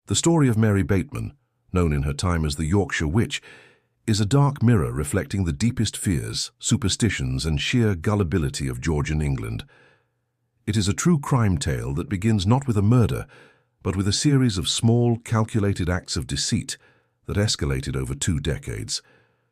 The story of Mary Bateman, known in her time as the Yorkshire Witch, is a dark mirror reflecting the deepest fears, superstitions, and sheer gullibility of Georgian England. It is a true crime tale that begins not with a murder, but with a series of small, calculated acts of deceit that escalated over 2 decades,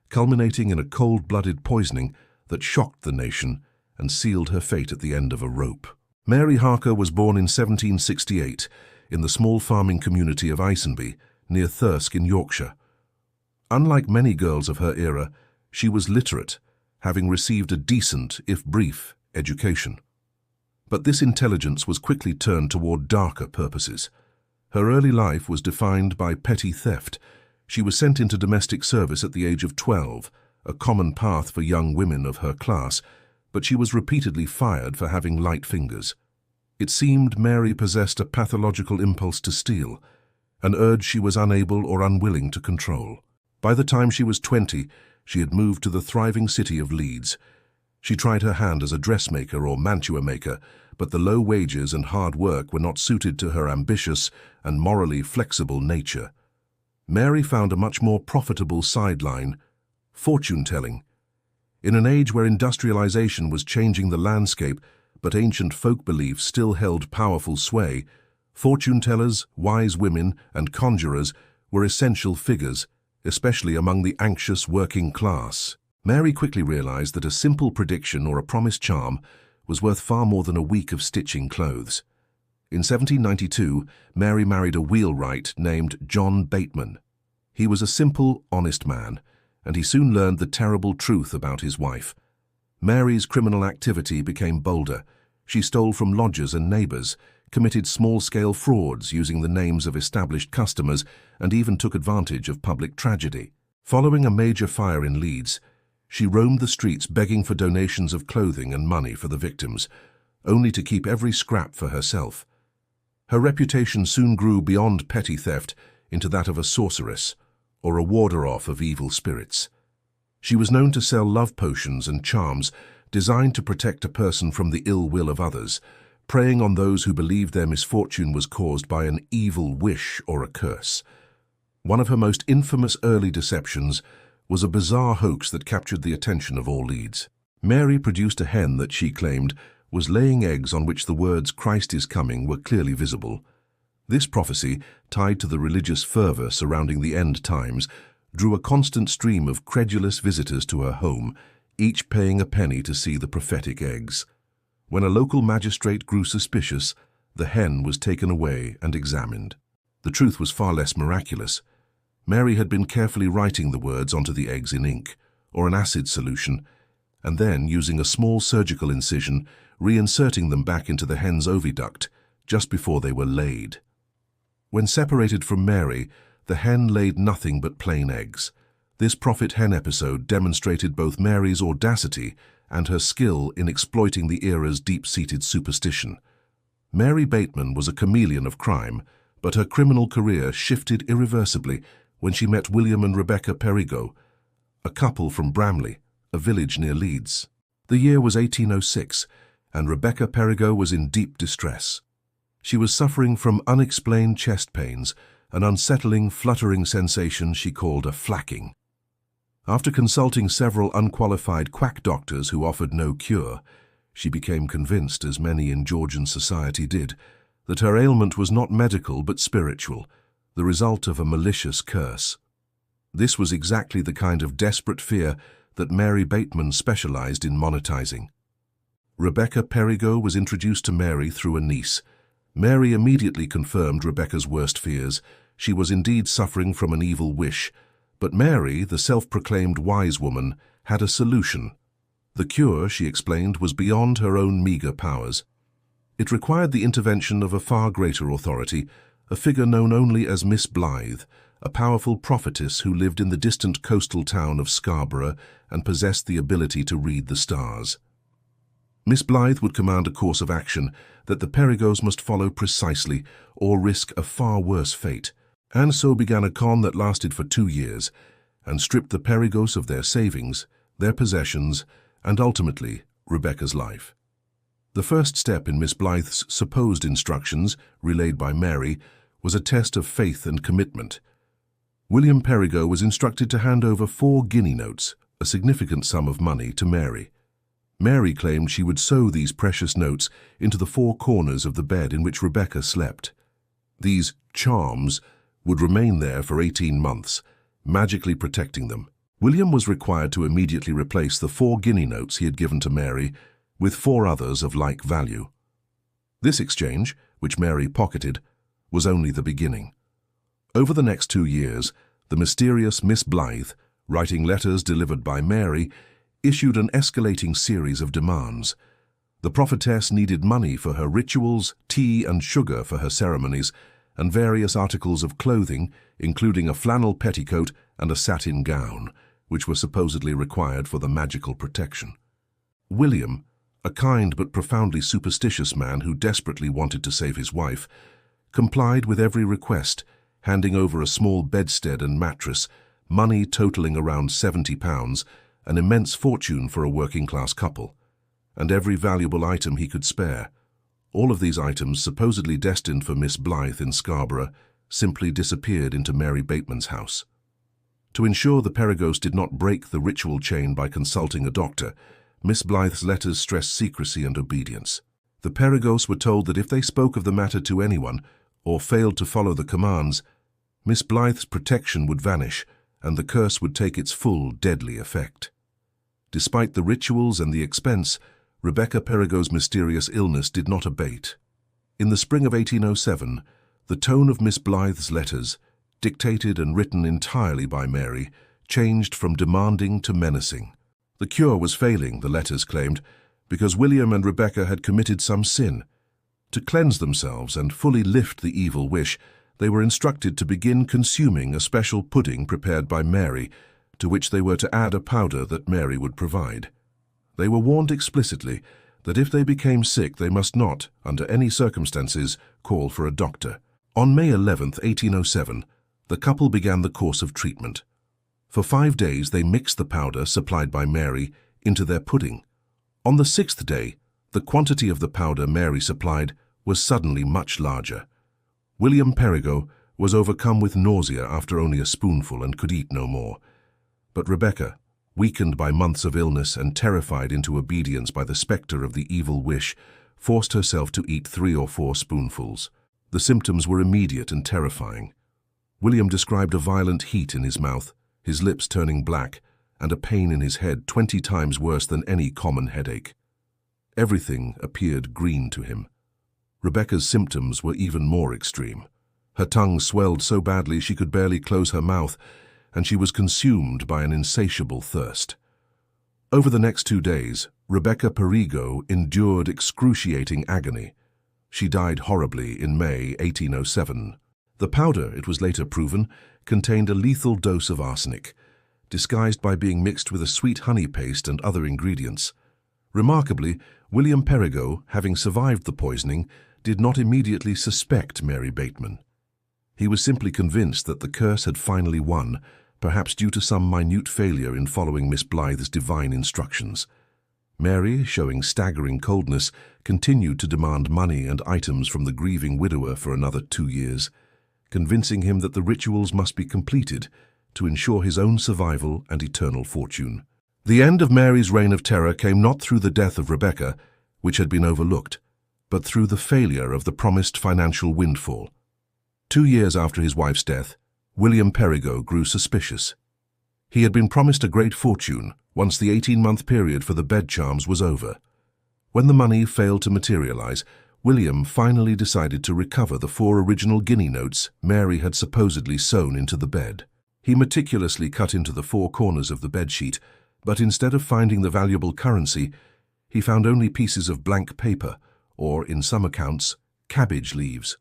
culminating in a cold-blooded poisoning that shocked the nation and sealed her fate at the end of a rope. Mary Harker was born in 1768 in the small farming community of Isenby, near Thirsk in Yorkshire. Unlike many girls of her era, she was literate, having received a decent, if brief, education. But this intelligence was quickly turned toward darker purposes. Her early life was defined by petty theft. She was sent into domestic service at the age of 12, a common path for young women of her class, but she was repeatedly fired for having light fingers. It seemed Mary possessed a pathological impulse to steal, an urge she was unable or unwilling to control. By the time she was 20, she had moved to the thriving city of Leeds. She tried her hand as a dressmaker or mantua maker, but the low wages and hard work were not suited to her ambitious and morally flexible nature. Mary found a much more profitable sideline: fortune-telling. In an age where industrialization was changing the landscape, but ancient folk beliefs still held powerful sway, fortune-tellers, wise women, and conjurers were essential figures, especially among the anxious working class. Mary quickly realized that a simple prediction or a promised charm was worth far more than a week of stitching clothes. In 1792, Mary married a wheelwright named John Bateman. He was a simple, honest man, and he soon learned the terrible truth about his wife. Mary's criminal activity became bolder. She stole from lodgers and neighbors, committed small-scale frauds using the names of established customers, and even took advantage of public tragedy. Following a major fire in Leeds, she roamed the streets begging for donations of clothing and money for the victims, only to keep every scrap for herself. Her reputation soon grew beyond petty theft into that of a sorceress, or a warder-off of evil spirits. She was known to sell love potions and charms designed to protect a person from the ill will of others, preying on those who believed their misfortune was caused by an evil wish or a curse. One of her most infamous early deceptions was a bizarre hoax that captured the attention of all Leeds. Mary produced a hen that she claimed was laying eggs on which the words "Christ is coming" were clearly visible. This prophecy, tied to the religious fervor surrounding the end times, drew a constant stream of credulous visitors to her home, each paying a penny to see the prophetic eggs. When a local magistrate grew suspicious, the hen was taken away and examined. The truth was far less miraculous. Mary had been carefully writing the words onto the eggs in ink, or an acid solution, and then, using a small surgical incision, reinserting them back into the hen's oviduct just before they were laid. When separated from Mary, the hen laid nothing but plain eggs. This Prophet Hen episode demonstrated both Mary's audacity and her skill in exploiting the era's deep-seated superstition. Mary Bateman was a chameleon of crime, but her criminal career shifted irreversibly when she met William and Rebecca Perigo, a couple from Bramley, a village near Leeds. The year was 1806, and Rebecca Perigo was in deep distress. She was suffering from unexplained chest pains, an unsettling, fluttering sensation she called a flacking. After consulting several unqualified quack doctors who offered no cure, she became convinced, as many in Georgian society did, that her ailment was not medical but spiritual, the result of a malicious curse. This was exactly the kind of desperate fear that Mary Bateman specialized in monetizing. Rebecca Perigo was introduced to Mary through a niece. Mary immediately confirmed Rebecca's worst fears. She was indeed suffering from an evil wish, but Mary, the self-proclaimed wise woman, had a solution. The cure, she explained, was beyond her own meager powers. It required the intervention of a far greater authority, a figure known only as Miss Blythe, a powerful prophetess who lived in the distant coastal town of Scarborough and possessed the ability to read the stars. Miss Blythe would command a course of action that the Perigos must follow precisely, or risk a far worse fate. And so began a con that lasted for 2 years, and stripped the Perigos of their savings, their possessions, and ultimately Rebecca's life. The first step in Miss Blythe's supposed instructions, relayed by Mary, was a test of faith and commitment. William Perigo was instructed to hand over 4 guinea notes, a significant sum of money, to Mary. Mary claimed she would sew these precious notes into the 4 corners of the bed in which Rebecca slept. These charms would remain there for 18 months, magically protecting them. William was required to immediately replace the 4 guinea notes he had given to Mary with 4 others of like value. This exchange, which Mary pocketed, was only the beginning. Over the next 2 years, the mysterious Miss Blythe, writing letters delivered by Mary, issued an escalating series of demands. The prophetess needed money for her rituals, tea and sugar for her ceremonies, and various articles of clothing, including a flannel petticoat and a satin gown, which were supposedly required for the magical protection. William, a kind but profoundly superstitious man who desperately wanted to save his wife, complied with every request, handing over a small bedstead and mattress, money totaling around £70, an immense fortune for a working-class couple, and every valuable item he could spare. All of these items, supposedly destined for Miss Blythe in Scarborough, simply disappeared into Mary Bateman's house. To ensure the Perigos did not break the ritual chain by consulting a doctor, Miss Blythe's letters stressed secrecy and obedience. The Perigos were told that if they spoke of the matter to anyone, or failed to follow the commands, Miss Blythe's protection would vanish, and the curse would take its full, deadly effect. Despite the rituals and the expense, Rebecca Perigo's mysterious illness did not abate. In the spring of 1807, the tone of Miss Blythe's letters, dictated and written entirely by Mary, changed from demanding to menacing. The cure was failing, the letters claimed, because William and Rebecca had committed some sin. To cleanse themselves and fully lift the evil wish, they were instructed to begin consuming a special pudding prepared by Mary, to which they were to add a powder that Mary would provide. They were warned explicitly that if they became sick, they must not, under any circumstances, call for a doctor. On May 11, 1807, the couple began the course of treatment. For 5 days they mixed the powder supplied by Mary into their pudding. On the 6th day, the quantity of the powder Mary supplied was suddenly much larger. William Perigo was overcome with nausea after only a spoonful and could eat no more. But Rebecca, weakened by months of illness and terrified into obedience by the spectre of the evil wish, forced herself to eat 3 or 4 spoonfuls. The symptoms were immediate and terrifying. William described a violent heat in his mouth, his lips turning black, and a pain in his head 20 times worse than any common headache. Everything appeared green to him. Rebecca's symptoms were even more extreme. Her tongue swelled so badly she could barely close her mouth, and she was consumed by an insatiable thirst. Over the next 2 days, Rebecca Perigo endured excruciating agony. She died horribly in May 1807. The powder, it was later proven, contained a lethal dose of arsenic, disguised by being mixed with a sweet honey paste and other ingredients. Remarkably, William Perigo, having survived the poisoning, did not immediately suspect Mary Bateman. He was simply convinced that the curse had finally won, perhaps due to some minute failure in following Miss Blythe's divine instructions. Mary, showing staggering coldness, continued to demand money and items from the grieving widower for another 2 years, convincing him that the rituals must be completed to ensure his own survival and eternal fortune. The end of Mary's reign of terror came not through the death of Rebecca, which had been overlooked, but through the failure of the promised financial windfall. 2 years after his wife's death, William Perigo grew suspicious. He had been promised a great fortune once the 18-month period for the bed charms was over. When the money failed to materialize, William finally decided to recover the 4 original guinea notes Mary had supposedly sewn into the bed. He meticulously cut into the 4 corners of the bedsheet, but instead of finding the valuable currency, he found only pieces of blank paper, or, in some accounts, cabbage leaves.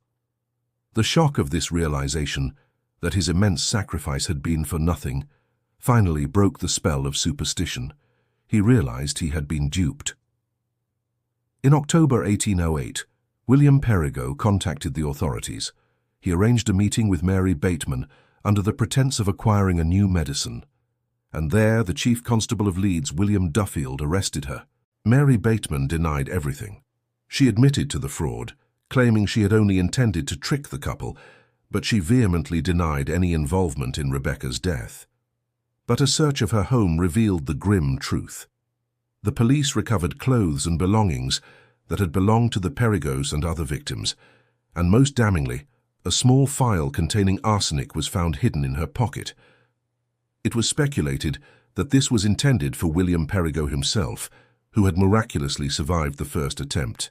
The shock of this realization, that his immense sacrifice had been for nothing, finally broke the spell of superstition. He realized he had been duped. In October 1808, William Perigo contacted the authorities. He arranged a meeting with Mary Bateman under the pretense of acquiring a new medicine. And there, the Chief Constable of Leeds, William Duffield, arrested her. Mary Bateman denied everything. She admitted to the fraud, claiming she had only intended to trick the couple, but she vehemently denied any involvement in Rebecca's death. But a search of her home revealed the grim truth. The police recovered clothes and belongings that had belonged to the Perigos and other victims, and most damningly, a small phial containing arsenic was found hidden in her pocket. It was speculated that this was intended for William Perigo himself, who had miraculously survived the first attempt.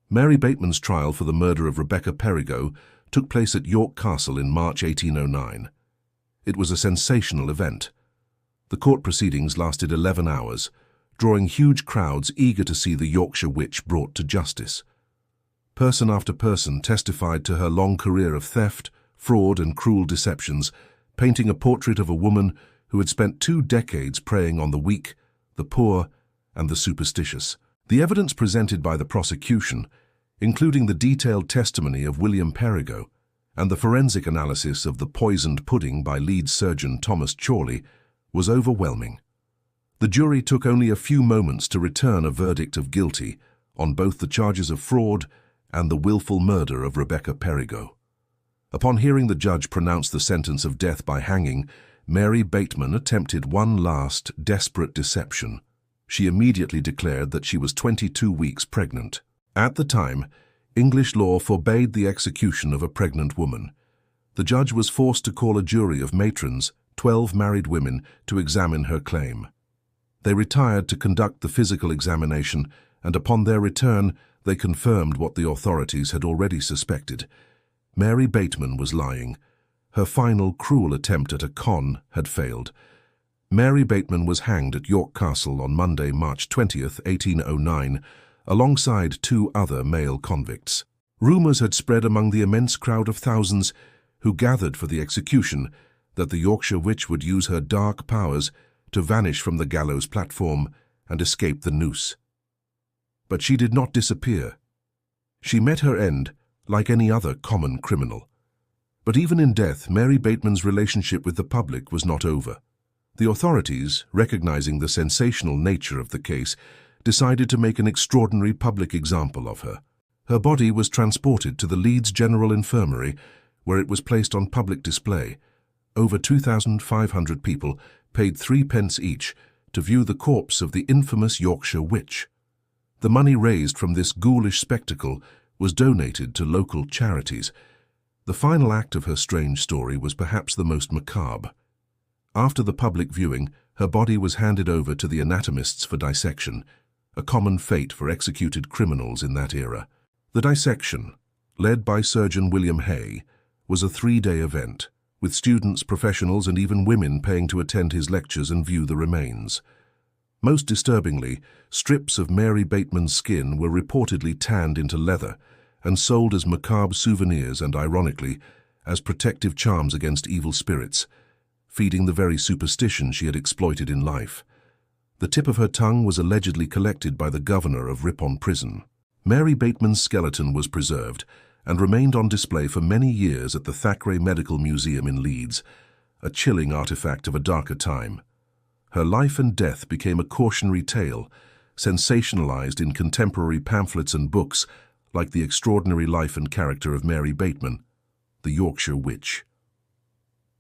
Mary Bateman's trial for the murder of Rebecca Perigo took place at York Castle in March 1809. It was a sensational event. The court proceedings lasted 11 hours, drawing huge crowds eager to see the Yorkshire Witch brought to justice. Person after person testified to her long career of theft, fraud, and cruel deceptions, painting a portrait of a woman who had spent 2 decades preying on the weak, the poor, and the superstitious. The evidence presented by the prosecution, including the detailed testimony of William Perigo and the forensic analysis of the poisoned pudding by Leeds surgeon Thomas Chorley, was overwhelming. The jury took only a few moments to return a verdict of guilty on both the charges of fraud and the willful murder of Rebecca Perigo. Upon hearing the judge pronounce the sentence of death by hanging, Mary Bateman attempted one last, desperate deception. She immediately declared that she was 22 weeks pregnant. At the time, English law forbade the execution of a pregnant woman. The judge was forced to call a jury of matrons, 12 married women, to examine her claim. They retired to conduct the physical examination, and upon their return, they confirmed what the authorities had already suspected. Mary Bateman was lying. Her final cruel attempt at a con had failed. Mary Bateman was hanged at York Castle on Monday, March 20th, 1809, alongside 2 other male convicts. Rumours had spread among the immense crowd of thousands who gathered for the execution that the Yorkshire Witch would use her dark powers to vanish from the gallows platform and escape the noose. But she did not disappear. She met her end like any other common criminal. But even in death, Mary Bateman's relationship with the public was not over. The authorities, recognizing the sensational nature of the case, decided to make an extraordinary public example of her. Her body was transported to the Leeds General Infirmary, where it was placed on public display. Over 2,500 people paid 3 pence each to view the corpse of the infamous Yorkshire Witch. The money raised from this ghoulish spectacle was donated to local charities. The final act of her strange story was perhaps the most macabre. After the public viewing, her body was handed over to the anatomists for dissection, a common fate for executed criminals in that era. The dissection, led by Surgeon William Hay, was a 3-day event, with students, professionals, and even women paying to attend his lectures and view the remains. Most disturbingly, strips of Mary Bateman's skin were reportedly tanned into leather and sold as macabre souvenirs and, ironically, as protective charms against evil spirits, feeding the very superstition she had exploited in life. The tip of her tongue was allegedly collected by the governor of Ripon Prison. Mary Bateman's skeleton was preserved and remained on display for many years at the Thackeray Medical Museum in Leeds, a chilling artifact of a darker time. Her life and death became a cautionary tale, sensationalized in contemporary pamphlets and books like The Extraordinary Life and Character of Mary Bateman, the Yorkshire Witch.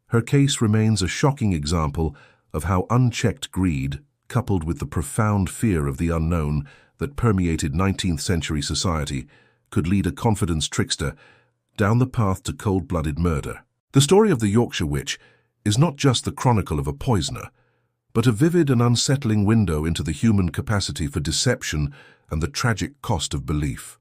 Her case remains a shocking example of how unchecked greed, coupled with the profound fear of the unknown that permeated 19th century society, could lead a confidence trickster down the path to cold-blooded murder. The story of the Yorkshire Witch is not just the chronicle of a poisoner, but a vivid and unsettling window into the human capacity for deception and the tragic cost of belief.